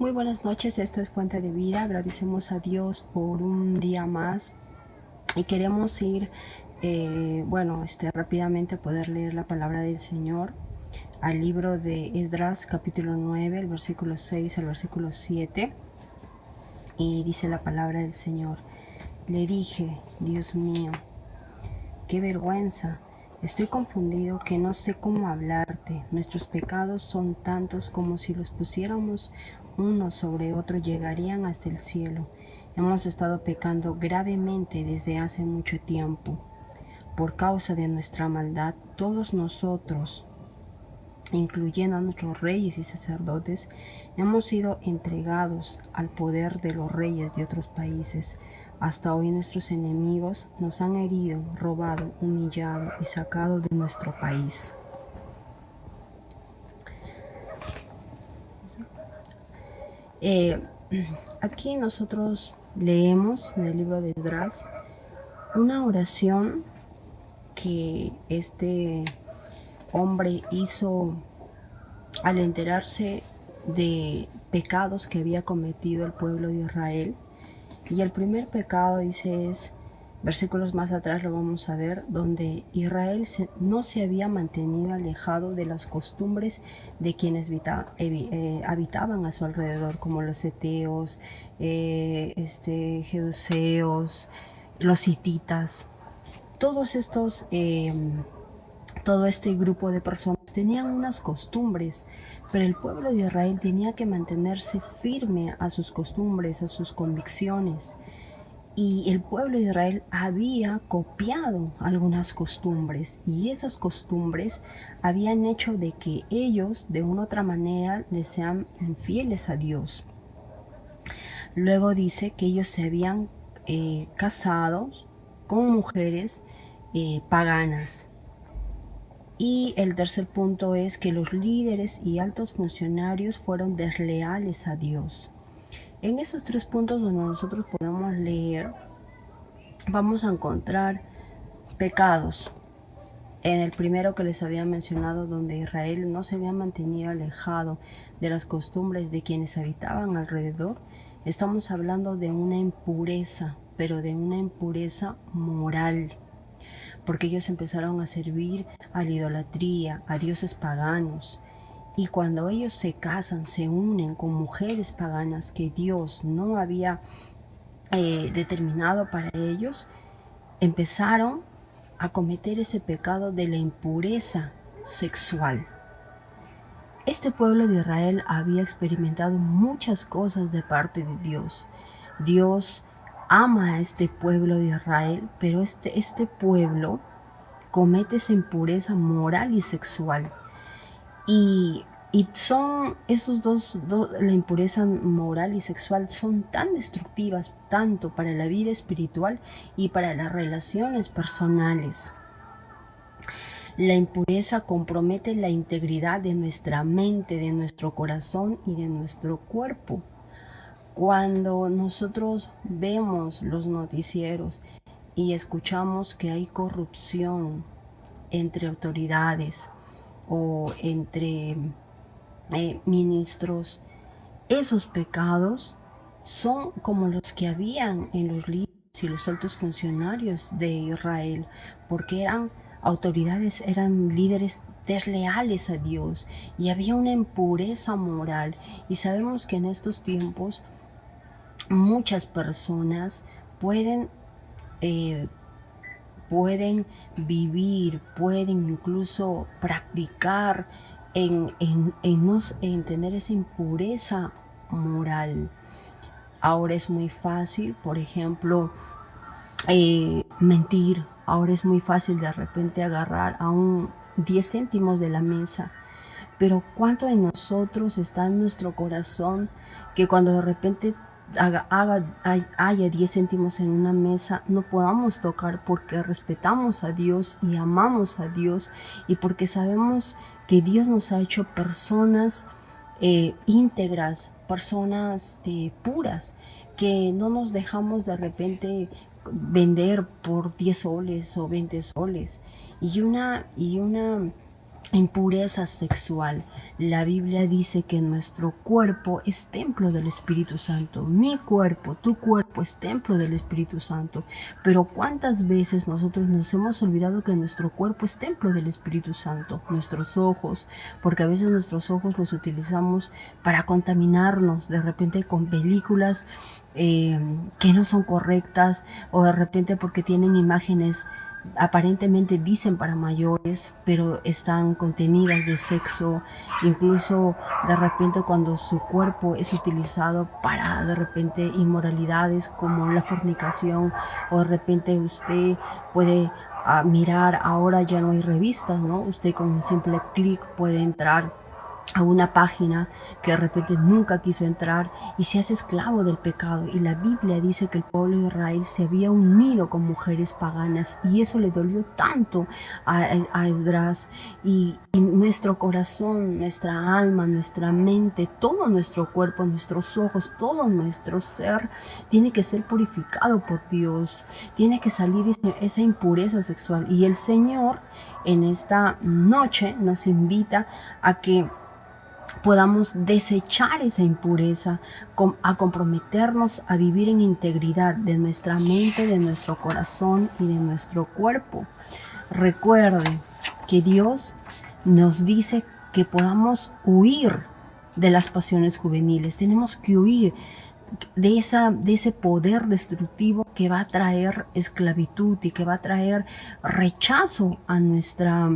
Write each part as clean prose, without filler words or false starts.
Muy buenas noches, esto es Fuente de Vida. Agradecemos a Dios por un día más y queremos ir, rápidamente poder leer la palabra del Señor al libro de Esdras, capítulo 9, el versículo 6 al versículo 7. Y dice la palabra del Señor: le dije, Dios mío, qué vergüenza. Estoy confundido que no sé cómo hablarte. Nuestros pecados son tantos como si los pusiéramos uno sobre otro llegarían hasta el cielo. Hemos estado pecando gravemente desde hace mucho tiempo. Por causa de nuestra maldad, todos nosotros, incluyendo a nuestros reyes y sacerdotes, hemos sido entregados al poder de los reyes de otros países. Hasta hoy nuestros enemigos nos han herido, robado, humillado y sacado de nuestro país. Aquí nosotros leemos en el libro de Esdras una oración que este hombre hizo al enterarse de pecados que había cometido el pueblo de Israel. Y el primer pecado, dice, versículos más atrás lo vamos a ver, donde Israel no se había mantenido alejado de las costumbres de quienes habitaban a su alrededor, como los heteos, jebuseos, los hititas. Todos estos todo este grupo de personas tenían unas costumbres, pero el pueblo de Israel tenía que mantenerse firme a sus costumbres, a sus convicciones. Y el pueblo de Israel había copiado algunas costumbres, y esas costumbres habían hecho de que ellos de una u otra manera les sean infieles a Dios. Luego dice que ellos se habían casado con mujeres paganas. Y el tercer punto es que los líderes y altos funcionarios fueron desleales a Dios. En esos tres puntos donde nosotros podemos leer, vamos a encontrar pecados. En el primero que les había mencionado, donde Israel no se había mantenido alejado de las costumbres de quienes habitaban alrededor, estamos hablando de una impureza, pero de una impureza moral, porque ellos empezaron a servir a la idolatría, a dioses paganos. Y cuando ellos se casan, se unen con mujeres paganas que Dios no había determinado para ellos, empezaron a cometer ese pecado de la impureza sexual. Este pueblo de Israel había experimentado muchas cosas de parte de Dios. Dios ama a este pueblo de Israel, pero este pueblo comete esa impureza moral y sexual. Y son esos dos, la impureza moral y sexual son tan destructivas, tanto para la vida espiritual y para las relaciones personales. La impureza compromete la integridad de nuestra mente, de nuestro corazón y de nuestro cuerpo. Cuando nosotros vemos los noticieros y escuchamos que hay corrupción entre autoridades o entre ministros, esos pecados son como los que habían en los líderes y los altos funcionarios de Israel, porque eran autoridades, eran líderes desleales a Dios y había una impureza moral. Y sabemos que en estos tiempos muchas personas pueden vivir, pueden incluso practicar en tener esa impureza moral. Ahora es muy fácil, por ejemplo, mentir. Ahora es muy fácil de repente agarrar a 10 céntimos de la mesa. Pero ¿cuánto de nosotros está en nuestro corazón que cuando de repente haya 10 céntimos en una mesa no podamos tocar, porque respetamos a Dios y amamos a Dios, y porque sabemos que Dios nos ha hecho personas íntegras, personas puras, que no nos dejamos de repente vender por 10 soles o 20 soles? Y una impureza sexual. La Biblia dice que nuestro cuerpo es templo del Espíritu Santo. Mi cuerpo, tu cuerpo es templo del Espíritu Santo. Pero ¿cuántas veces nosotros nos hemos olvidado que nuestro cuerpo es templo del Espíritu Santo? Nuestros ojos, porque a veces nuestros ojos los utilizamos para contaminarnos de repente con películas que no son correctas, o de repente porque tienen imágenes aparentemente dicen para mayores, pero están contenidas de sexo, incluso de repente cuando su cuerpo es utilizado para de repente inmoralidades como la fornicación, o de repente usted puede mirar, ahora ya no hay revistas, ¿no? Usted con un simple clic puede entrar a una página que de repente nunca quiso entrar y se hace esclavo del pecado. Y la Biblia dice que el pueblo de Israel se había unido con mujeres paganas, y eso le dolió tanto a Esdras. Y nuestro corazón, nuestra alma, nuestra mente, todo nuestro cuerpo, nuestros ojos, todo nuestro ser tiene que ser purificado por Dios. Tiene que salir esa impureza sexual. Y el Señor en esta noche nos invita a que podamos desechar esa impureza, a comprometernos a vivir en integridad de nuestra mente, de nuestro corazón y de nuestro cuerpo. Recuerde que Dios nos dice que podamos huir de las pasiones juveniles. Tenemos que huir de ese poder destructivo que va a traer esclavitud y que va a traer rechazo a nuestra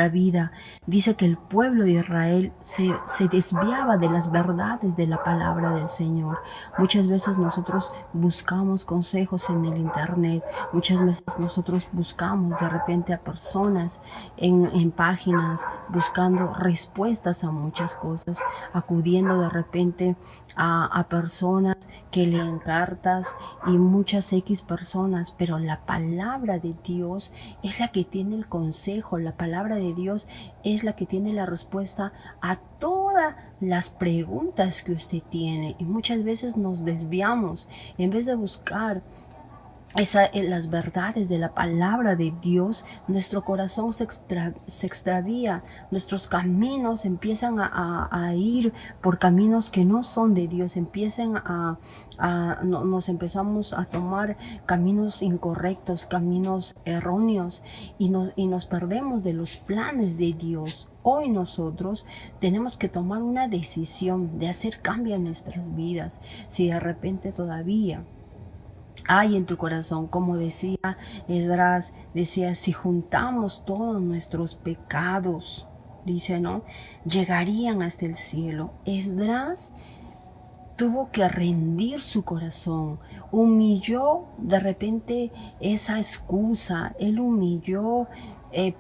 vida. Dice que el pueblo de Israel se desviaba de las verdades de la palabra del Señor. Muchas veces nosotros buscamos consejos en el internet, muchas veces nosotros buscamos de repente a personas en páginas buscando respuestas a muchas cosas, acudiendo de repente a personas que leen cartas y muchas X personas, pero la palabra de Dios es la que tiene el consejo. La palabra de Dios es la que tiene la respuesta a todas las preguntas que usted tiene, y muchas veces nos desviamos en vez de buscar las verdades de la palabra de Dios. Nuestro corazón se extravía, nuestros caminos empiezan a ir por caminos que no son de Dios, nos empezamos a tomar caminos incorrectos, caminos erróneos, y nos perdemos de los planes de Dios. Hoy nosotros tenemos que tomar una decisión de hacer cambio en nuestras vidas. Si de repente todavía hay en tu corazón, como decía Esdras, decía, si juntamos todos nuestros pecados, dice, ¿no?, llegarían hasta el cielo. Esdras tuvo que rendir su corazón, humilló de repente esa excusa, él humilló,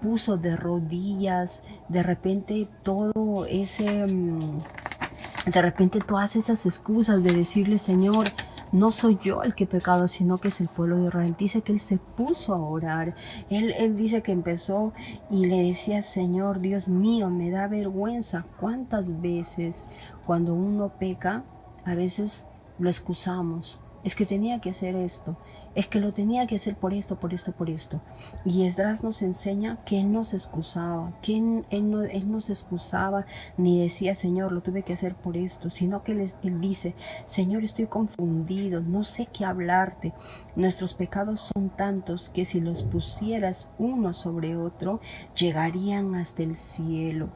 puso de rodillas, de repente todo de repente todas esas excusas de decirle, Señor, no soy yo el que he pecado, sino que es el pueblo de Israel. Dice que él se puso a orar. Él dice que empezó y le decía, Señor, Dios mío, me da vergüenza. ¿Cuántas veces cuando uno peca, a veces lo excusamos? Es que tenía que hacer esto, es que lo tenía que hacer por esto, por esto, por esto. Y Esdras nos enseña que él no se excusaba, él no se excusaba ni decía, Señor, lo tuve que hacer por esto, sino que él dice, Señor, estoy confundido, no sé qué hablarte. Nuestros pecados son tantos que si los pusieras uno sobre otro, llegarían hasta el cielo.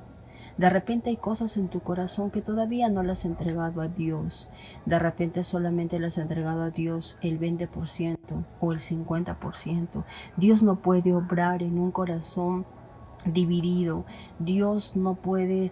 De repente hay cosas en tu corazón que todavía no las has entregado a Dios. De repente solamente las has entregado a Dios el 20% o el 50%. Dios no puede obrar en un corazón dividido. Dios no puede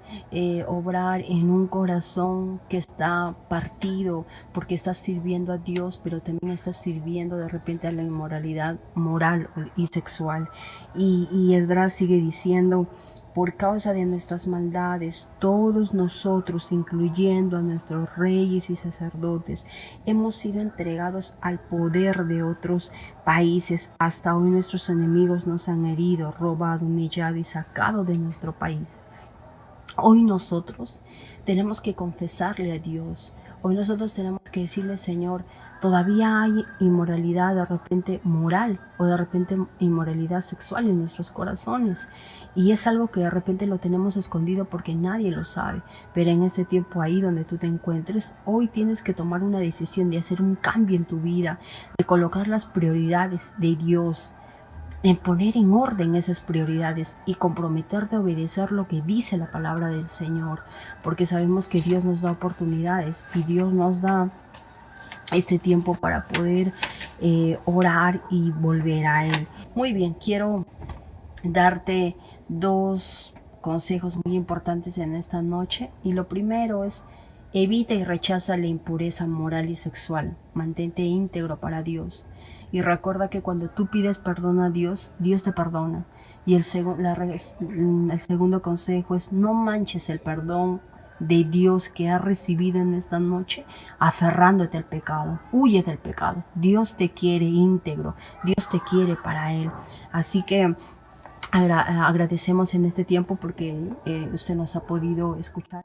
obrar en un corazón que está partido, porque estás sirviendo a Dios, pero también estás sirviendo de repente a la inmoralidad moral y sexual. Y Esdras sigue diciendo, por causa de nuestras maldades, todos nosotros, incluyendo a nuestros reyes y sacerdotes, hemos sido entregados al poder de otros países. Hasta hoy nuestros enemigos nos han herido, robado, humillado y sacado de nuestro país. Hoy nosotros tenemos que confesarle a Dios. Hoy nosotros tenemos que decirle, Señor, todavía hay inmoralidad de repente moral o de repente inmoralidad sexual en nuestros corazones. Y es algo que de repente lo tenemos escondido porque nadie lo sabe. Pero en este tiempo ahí donde tú te encuentres, hoy tienes que tomar una decisión de hacer un cambio en tu vida, de colocar las prioridades de Dios, en poner en orden esas prioridades y comprometerte a obedecer lo que dice la palabra del Señor, porque sabemos que Dios nos da oportunidades y Dios nos da este tiempo para poder orar y volver a Él. Muy bien, quiero darte dos consejos muy importantes en esta noche, y lo primero es: evita y rechaza la impureza moral y sexual. Mantente íntegro para Dios. Y recuerda que cuando tú pides perdón a Dios, Dios te perdona. Y el segundo consejo es: no manches el perdón de Dios que has recibido en esta noche aferrándote al pecado. Huye del pecado. Dios te quiere íntegro. Dios te quiere para Él. Así que agradecemos en este tiempo porque usted nos ha podido escuchar.